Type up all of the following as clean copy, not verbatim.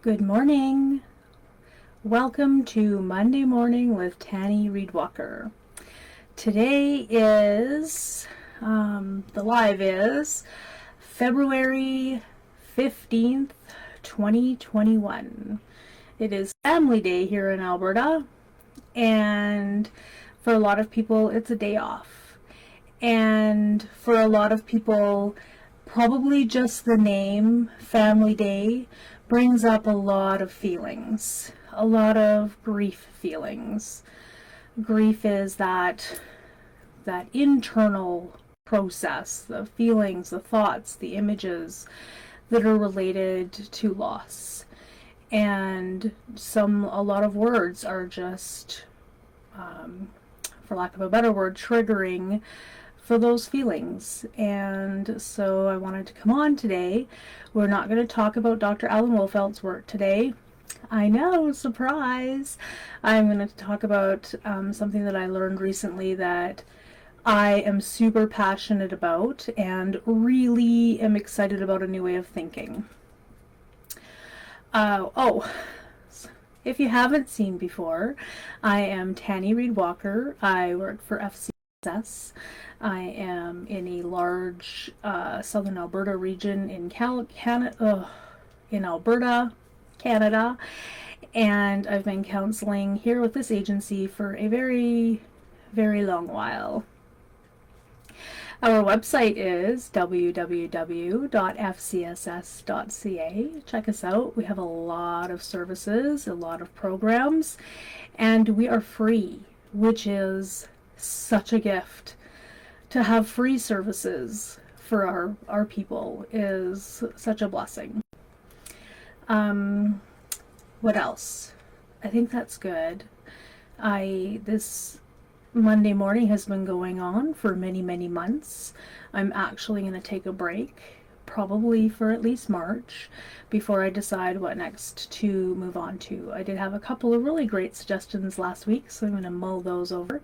Good morning. Welcome to Monday Morning with Tanny Reed-Walker. Today is, the live is February 15th, 2021. It is Family Day here in Alberta, and for a lot of people, it's a day off. And for a lot of people, probably just the name Family Day brings up a lot of feelings, a lot of grief feelings. Grief is that internal process, the feelings, the thoughts, the images that are related to loss. And a lot of words are just, for lack of a better word, triggering for those feelings. And so I wanted to come on today. We're not going to talk about Dr. Alan Wolfeld's work today. I know, surprise. I'm going to talk about something that I learned recently that I am super passionate about and really am excited about a new way of thinking. If you haven't seen before, I am Tanny Reed-Walker. I work for FCSS. I am in a large southern Alberta region in Alberta, Canada, and I've been counseling here with this agency for a very, very long while. Our website is www.fcss.ca. Check us out. We have a lot of services, a lot of programs, and we are free, which is such a gift. To have free services for our people is such a blessing. What else? I think that's good. This Monday morning has been going on for many, many months. I'm actually going to take a break, probably for at least March, before I decide what next to move on to. I did have a couple of really great suggestions last week, so I'm going to mull those over.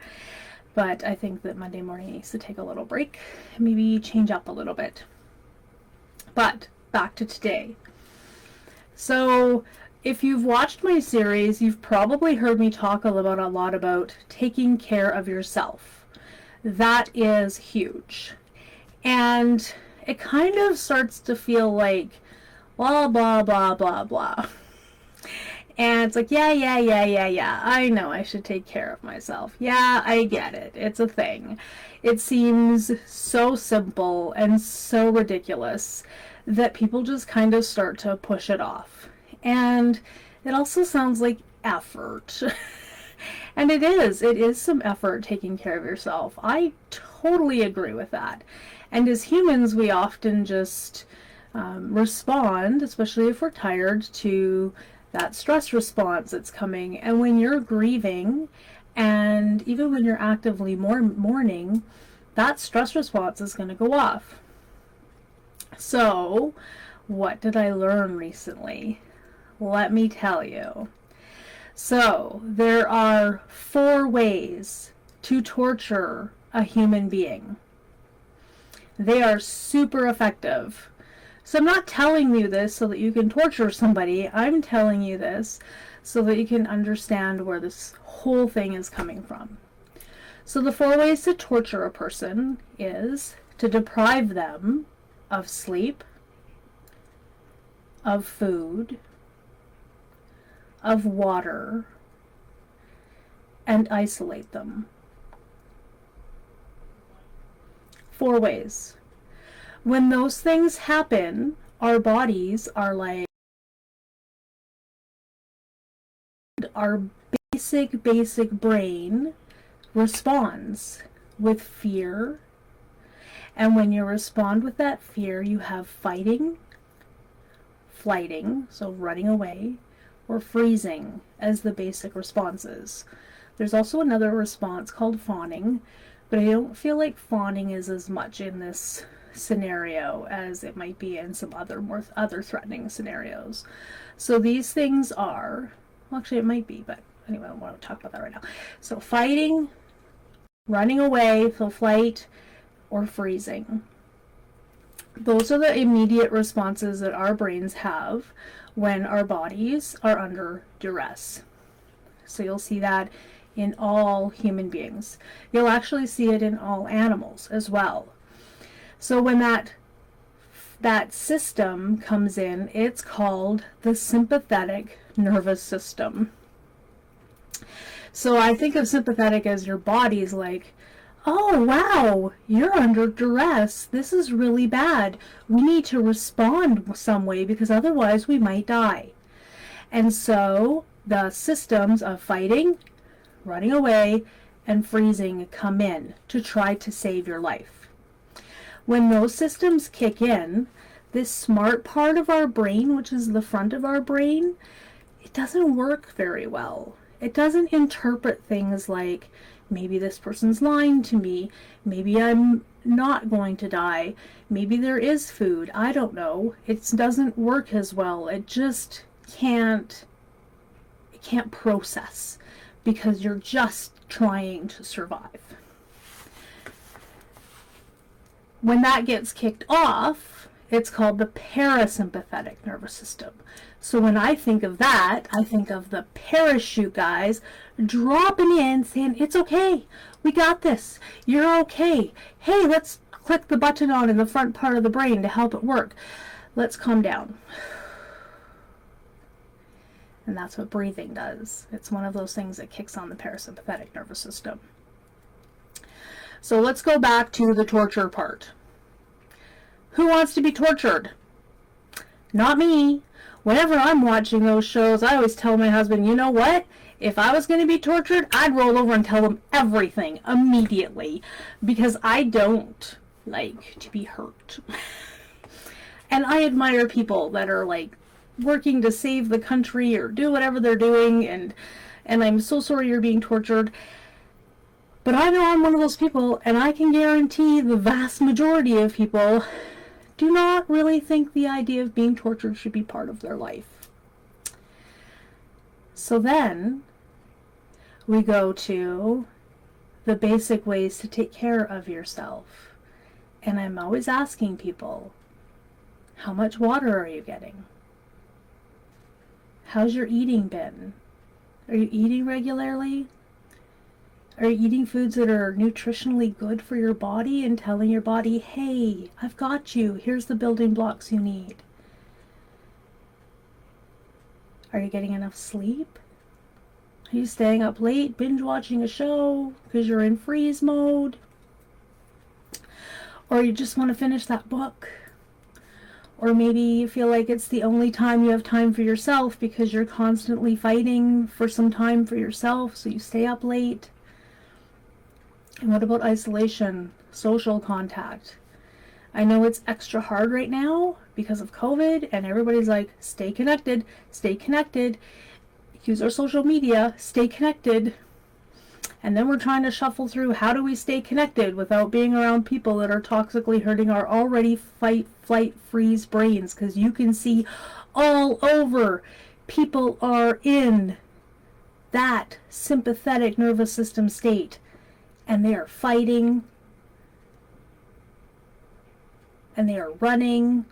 But I think that Monday morning needs to take a little break, maybe change up a little bit. But back to today. So if you've watched my series, you've probably heard me talk a lot about taking care of yourself. That is huge. And it kind of starts to feel like blah, blah, blah, blah, blah. And it's like, yeah, I know I should take care of myself. Yeah, I get it. It's a thing. It seems so simple and so ridiculous that people just kind of start to push it off. And it also sounds like effort. And it is some effort taking care of yourself. I totally agree with that. And as humans, we often just respond, especially if we're tired, to that stress response that's coming. And when you're grieving, and even when you're actively mourning, that stress response is going to go off. So, what did I learn recently? Let me tell you. So, there are 4 ways to torture a human being. They are super effective. So I'm not telling you this so that you can torture somebody. I'm telling you this so that you can understand where this whole thing is coming from. So the 4 ways to torture a person is to deprive them of sleep, of food, of water, and isolate them. 4 ways. When those things happen, our bodies are like, our basic brain responds with fear. And when you respond with that fear, you have fighting, flighting, so running away, or freezing as the basic responses. There's also another response called fawning, but I don't feel like fawning is as much in this scenario as it might be in some other threatening scenarios. So these things are, well, actually it might be, but anyway, I don't want to talk about that right now. So fighting, running away, so flight, or freezing. Those are the immediate responses that our brains have when our bodies are under duress. So you'll see that in all human beings. You'll actually see it in all animals as well. So when that system comes in, it's called the sympathetic nervous system. So I think of sympathetic as your body's like, oh wow, you're under duress. This is really bad. We need to respond some way because otherwise we might die. And so the systems of fighting, running away, and freezing come in to try to save your life. When those systems kick in, this smart part of our brain, which is the front of our brain, it doesn't work very well. It doesn't interpret things like, maybe this person's lying to me, maybe I'm not going to die, maybe there is food, I don't know. It doesn't work as well. It just can't process because you're just trying to survive. When that gets kicked off, it's called the parasympathetic nervous system. So when I think of that, I think of the parachute guys dropping in saying, it's okay, we got this, you're okay. Hey, let's click the button on in the front part of the brain to help it work. Let's calm down. And that's what breathing does. It's one of those things that kicks on the parasympathetic nervous system. So let's go back to the torture part. Who wants to be tortured? Not me. Whenever I'm watching those shows, I always tell my husband, you know what? If I was going to be tortured, I'd roll over and tell them everything immediately because I don't like to be hurt. And I admire people that are like working to save the country or do whatever they're doing, and I'm so sorry you're being tortured. But I know I'm one of those people, and I can guarantee the vast majority of people do not really think the idea of being tortured should be part of their life. So then we go to the basic ways to take care of yourself. And I'm always asking people, how much water are you getting? How's your eating been? Are you eating regularly? Are you eating foods that are nutritionally good for your body and telling your body, hey, I've got you. Here's the building blocks you need. Are you getting enough sleep? Are you staying up late, binge watching a show because you're in freeze mode? Or you just want to finish that book? Or maybe you feel like it's the only time you have time for yourself because you're constantly fighting for some time for yourself, so you stay up late. And what about isolation, social contact? I know it's extra hard right now because of COVID, and everybody's like, stay connected, use our social media, stay connected. And then we're trying to shuffle through, how do we stay connected without being around people that are toxically hurting our already fight, flight, freeze brains? Because you can see all over, people are in that sympathetic nervous system state. And they are fighting, and they are running,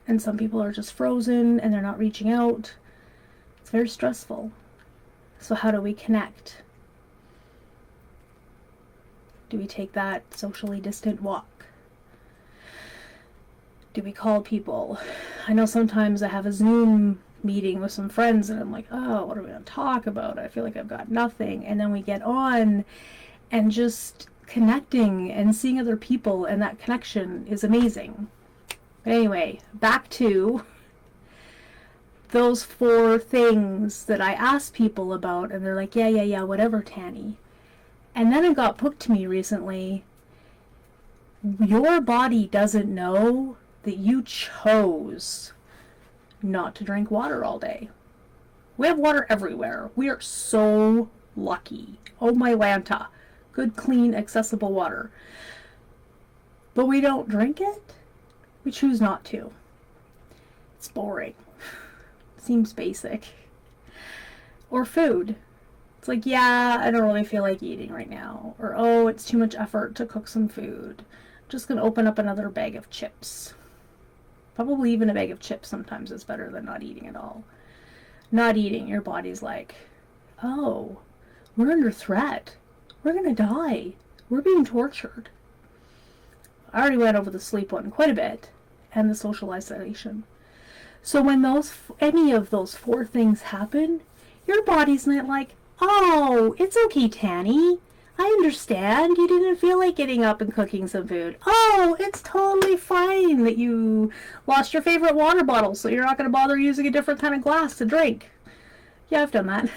and some people are just frozen and they're not reaching out. It's very stressful. So how do we connect? Do we take that socially distant walk? Do we call people? I know sometimes I have a Zoom meeting with some friends and I'm like, oh, what are we going to talk about? I feel like I've got nothing. And then we get on and just connecting and seeing other people, and that connection is amazing. But anyway, back to those 4 things that I asked people about, and they're like, yeah, whatever, Tanny. And then it got put to me recently, your body doesn't know that you chose not to drink water all day. We have water everywhere. We are so lucky. Oh my Lanta. Good, clean, accessible water. But we don't drink it. We choose not to. It's boring. Seems basic. Or food. It's like, yeah, I don't really feel like eating right now. Or, oh, it's too much effort to cook some food. Just going to open up another bag of chips. Probably even a bag of chips sometimes is better than not eating at all. Not eating, your body's like, oh, we're under threat. We're going to die. We're being tortured. I already went over the sleep one quite a bit, and the social isolation. So when any of those 4 things happen, your body's not like, oh, it's okay, Tanny. I understand. You didn't feel like getting up and cooking some food. Oh, it's totally fine that you lost your favorite water bottle, so you're not going to bother using a different kind of glass to drink. Yeah, I've done that.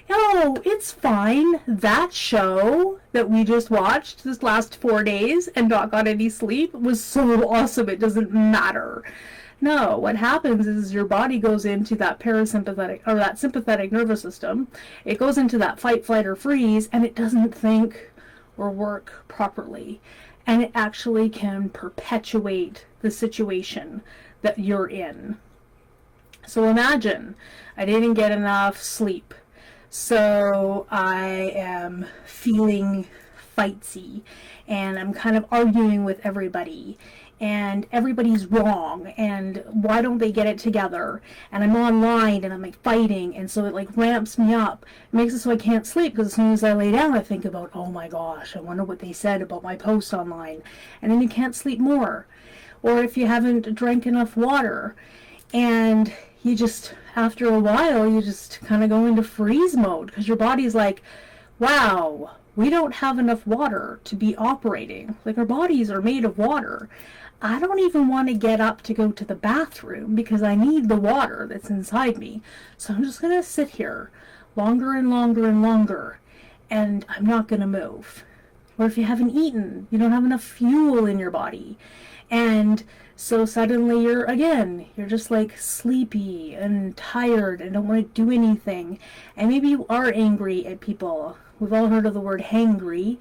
Oh, it's fine. That show that we just watched this last 4 days and not got any sleep was so awesome it doesn't matter. No, what happens is your body goes into that parasympathetic, or that sympathetic nervous system. It goes into that fight, flight, or freeze, and it doesn't think or work properly. And it actually can perpetuate the situation that you're in. So imagine, I didn't get enough sleep. So I am feeling fightsy, and I'm kind of arguing with everybody. And everybody's wrong, and why don't they get it together? And I'm online, and I'm like fighting, and so it like ramps me up. It makes it so I can't sleep, because as soon as I lay down, I think about, oh my gosh, I wonder what they said about my post online. And then you can't sleep more. Or if you haven't drank enough water, and you just, after a while, you just kind of go into freeze mode, because your body's like, wow, we don't have enough water to be operating. Like, our bodies are made of water. I don't even want to get up to go to the bathroom because I need the water that's inside me. So I'm just going to sit here longer and longer and longer, and I'm not going to move. Or if you haven't eaten, you don't have enough fuel in your body. And so suddenly you're just like sleepy and tired and don't want to do anything. And maybe you are angry at people. We've all heard of the word hangry.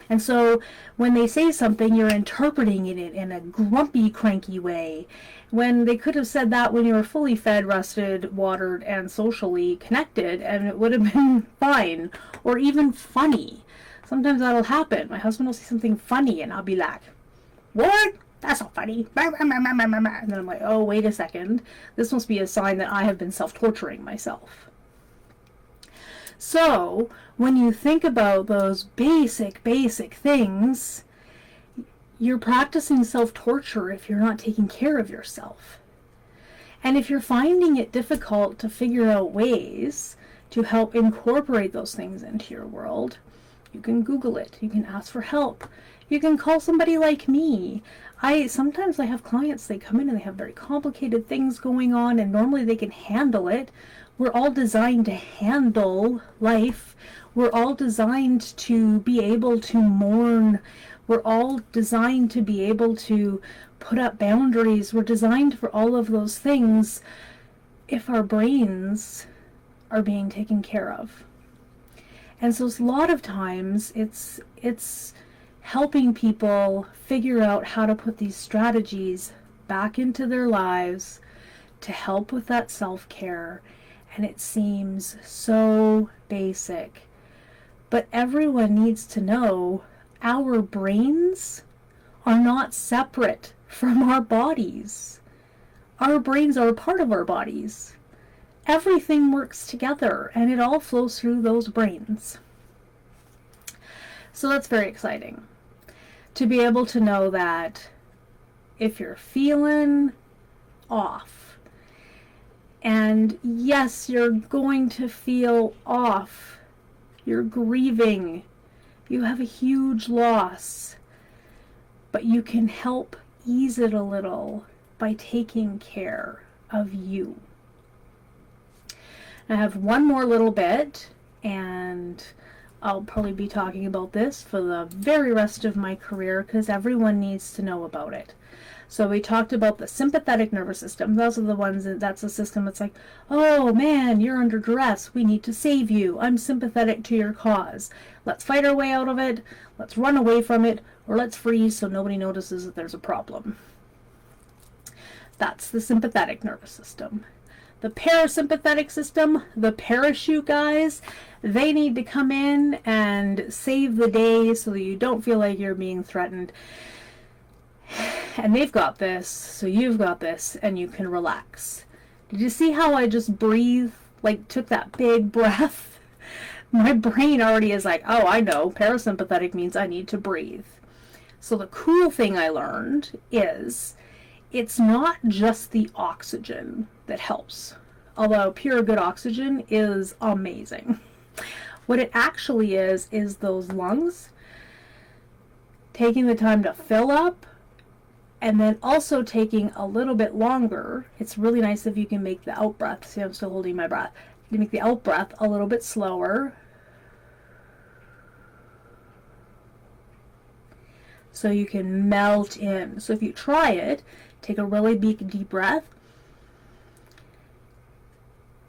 And so when they say something, you're interpreting it in a grumpy, cranky way, when they could have said that when you were fully fed, rested, watered, and socially connected, and it would have been fine, or even funny. Sometimes that'll happen. My husband will say something funny, and I'll be like, what? That's not funny. And then I'm like, oh, wait a second. This must be a sign that I have been self-torturing myself. So, when you think about those basic things, you're practicing self-torture if you're not taking care of yourself. And if you're finding it difficult to figure out ways to help incorporate those things into your world, you can Google it. You can ask for help. You can call somebody like me. Sometimes I have clients, they come in and they have very complicated things going on, and normally they can handle it. We're all designed to handle life. We're all designed to be able to mourn. We're all designed to be able to put up boundaries. We're designed for all of those things if our brains are being taken care of. And so a lot of times it's helping people figure out how to put these strategies back into their lives to help with that self-care. And it seems so basic. But everyone needs to know our brains are not separate from our bodies. Our brains are a part of our bodies. Everything works together, and it all flows through those brains. So that's very exciting. To be able to know that if you're feeling off, and yes, you're going to feel off, you're grieving, you have a huge loss, but you can help ease it a little by taking care of you. I have one more little bit, and I'll probably be talking about this for the very rest of my career because everyone needs to know about it. So we talked about the sympathetic nervous system. Those are the ones that's a system that's like, oh man, you're under duress. We need to save you. I'm sympathetic to your cause. Let's fight our way out of it. Let's run away from it, or let's freeze so nobody notices that there's a problem. That's the sympathetic nervous system. The parasympathetic system, the parachute guys, they need to come in and save the day so that you don't feel like you're being threatened. And they've got this, so you've got this, and you can relax. Did you see how I just breathe, like took that big breath? My brain already is like, oh, I know, parasympathetic means I need to breathe. So the cool thing I learned is it's not just the oxygen that helps, although pure good oxygen is amazing. What it actually is those lungs taking the time to fill up, and then also taking a little bit longer. It's really nice if you can make the out breath. See, I'm still holding my breath. You make the out breath a little bit slower, so you can melt in. So if you try it, take a really big deep breath.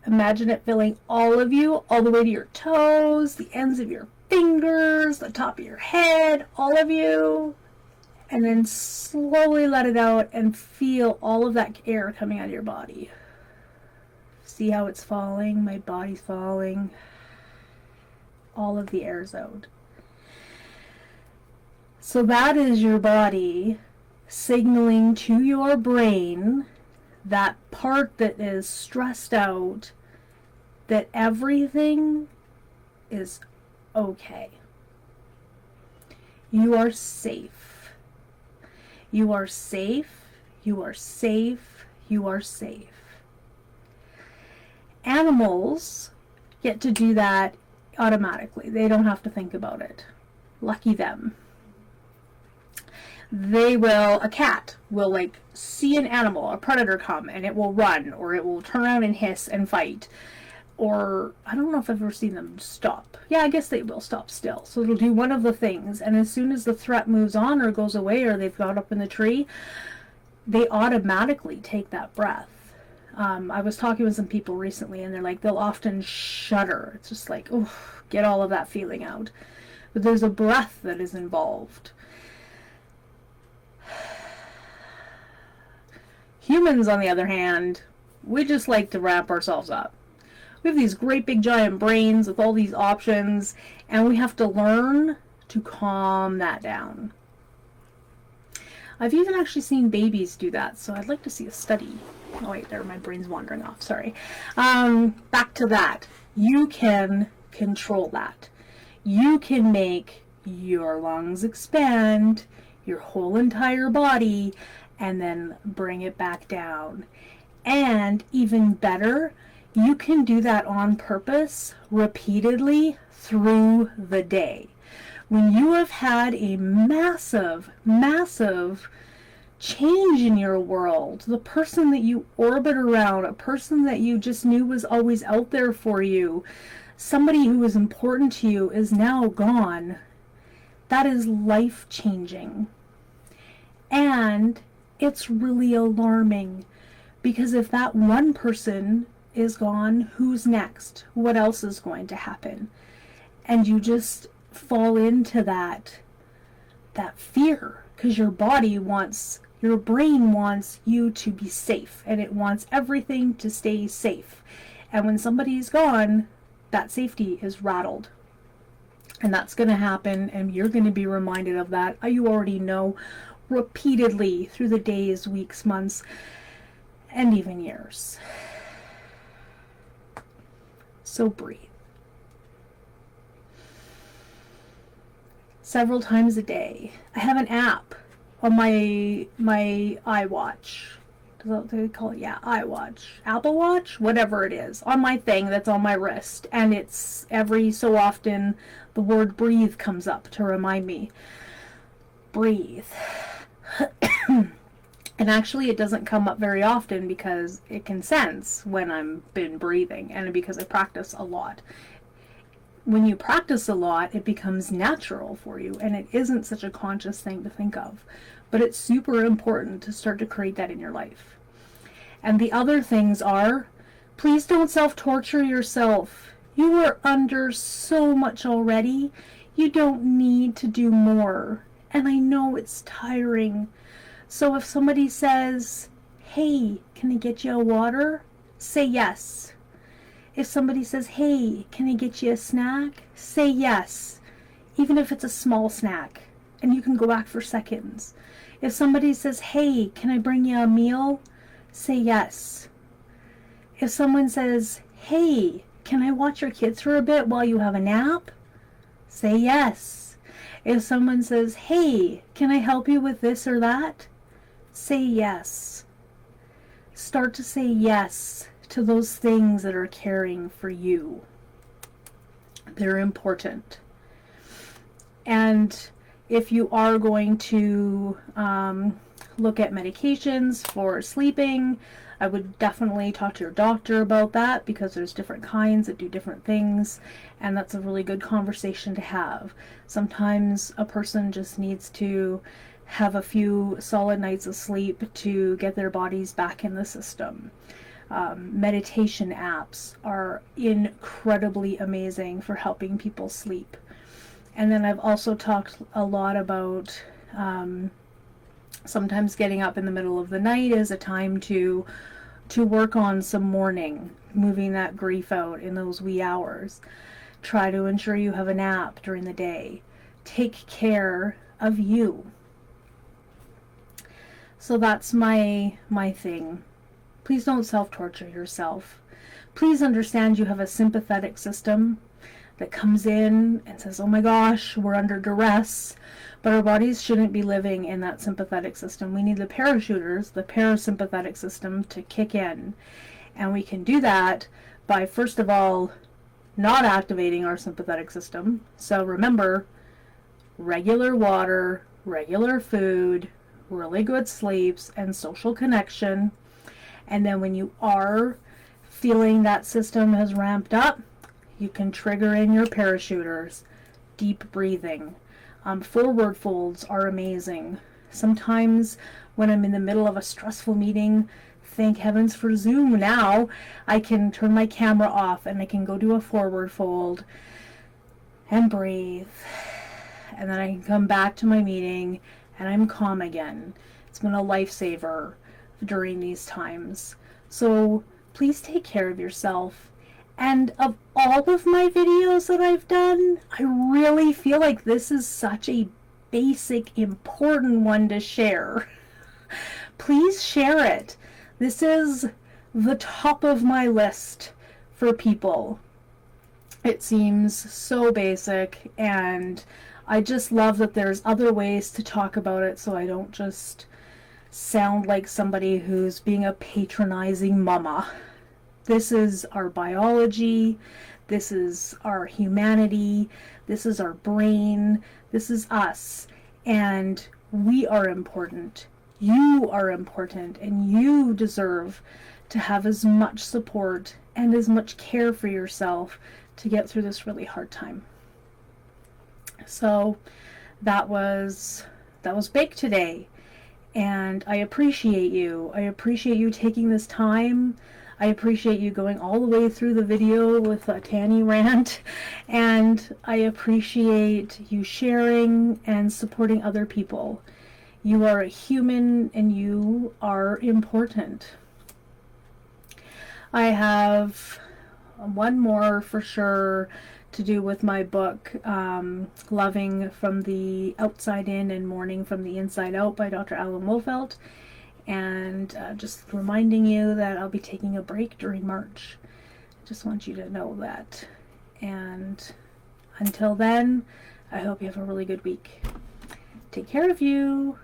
Imagine it filling all of you, all the way to your toes, the ends of your fingers, the top of your head, all of you. And then slowly let it out and feel all of that air coming out of your body. See how it's falling? My body's falling. All of the air's out. So that is your body signaling to your brain, that part that is stressed out, that everything is okay. You are safe. You are safe. You are safe. You are safe. Animals get to do that automatically. They don't have to think about it. Lucky them. A cat will like see an animal, a predator come, and it will run, or it will turn around and hiss and fight. Or, I don't know if I've ever seen them stop. Yeah, I guess they will stop still. So it'll do one of the things, and as soon as the threat moves on or goes away, or they've got up in the tree, they automatically take that breath. I was talking with some people recently, and they're like, they'll often shudder. It's just like, oh, get all of that feeling out. But there's a breath that is involved. Humans, on the other hand, we just like to wrap ourselves up. We have these great big giant brains with all these options, and we have to learn to calm that down. I've even actually seen babies do that, so I'd like to see a study. Oh wait, there, my brain's wandering off, sorry. Back to that. You can control that. You can make your lungs expand, your whole entire body, and then bring it back down. And even better, you can do that on purpose repeatedly through the day. When you have had a massive, massive change in your world, the person that you orbit around, a person that you just knew was always out there for you, somebody who was important to you is now gone, that is life-changing. And it's really alarming, because if that one person is gone, who's next? What else is going to happen? And you just fall into that fear, because your brain wants you to be safe, and it wants everything to stay safe. And when somebody's gone, that safety is rattled. And that's going to happen, and you're going to be reminded of that. You already know, repeatedly through the days, weeks, months, and even years. So breathe. Several times a day. I have an app on my iWatch. Is that what they call it? Yeah, iWatch. Apple Watch? Whatever it is. On my thing that's on my wrist. And it's every so often the word breathe comes up to remind me. Breathe. And actually it doesn't come up very often, because it can sense when I've been breathing, and because I practice a lot. When you practice a lot, it becomes natural for you, and it isn't such a conscious thing to think of. But it's super important to start to create that in your life. And the other things are, please don't self-torture yourself. You are under so much already. You don't need to do more. And I know it's tiring. So if somebody says, hey, can I get you a water? Say yes. If somebody says, hey, can I get you a snack? Say yes. Even if it's a small snack, and you can go back for seconds. If somebody says, hey, can I bring you a meal? Say yes. If someone says, hey, can I watch your kids for a bit while you have a nap? Say yes. If someone says, hey, can I help you with this or that? Say yes. Start to say yes to those things that are caring for you. They're important. And if you are going to look at medications for sleeping, I would definitely talk to your doctor about that, because there's different kinds that do different things, and that's a really good conversation to have. Sometimes a person just needs to have a few solid nights of sleep to get their bodies back in the system. Meditation apps are incredibly amazing for helping people sleep. And then I've also talked a lot about sometimes getting up in the middle of the night is a time to work on some mourning, moving that grief out in those wee hours. Try to ensure you have a nap during the day. Take care of you. So that's my thing. Please don't self-torture yourself. Please understand you have a sympathetic system that comes in and says, oh my gosh, we're under duress. But our bodies shouldn't be living in that sympathetic system. We need the parachuters, the parasympathetic system, to kick in. And we can do that by, first of all, not activating our sympathetic system. So remember, regular water, regular food, really good sleeps, and social connection. And then when you are feeling that system has ramped up, you can trigger in your parachuters. Deep breathing. Forward folds are amazing. Sometimes when I'm in the middle of a stressful meeting, thank heavens for Zoom now, I can turn my camera off and I can go do a forward fold and breathe. And then I can come back to my meeting and I'm calm again. It's been a lifesaver during these times. So please take care of yourself. And of all of my videos that I've done, I really feel like this is such a basic, important one to share. Please share it. This is the top of my list for people. It seems so basic, and I just love that there's other ways to talk about it, so I don't just sound like somebody who's being a patronizing mama. This is our biology, this is our humanity, this is our brain, this is us, and we are important. You are important, and you deserve to have as much support and as much care for yourself to get through this really hard time. So that was big today, and I appreciate you. I appreciate you taking this time. I appreciate you going all the way through the video with a Tanny rant, and I appreciate you sharing and supporting other people. You are a human and you are important. I have one more for sure to do with my book, Loving from the Outside In and Mourning from the Inside Out by Dr. Alan Wolfelt. And just reminding you that I'll be taking a break during March. I just want you to know that. And until then, I hope you have a really good week. Take care of you.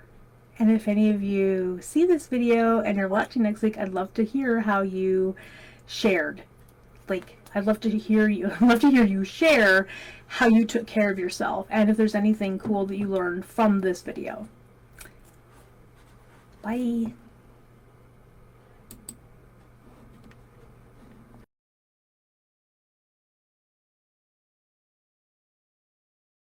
And if any of you see this video and you're watching next week, I'd love to hear how you shared. I'd love to hear you share how you took care of yourself, and if there's anything cool that you learned from this video. Bye.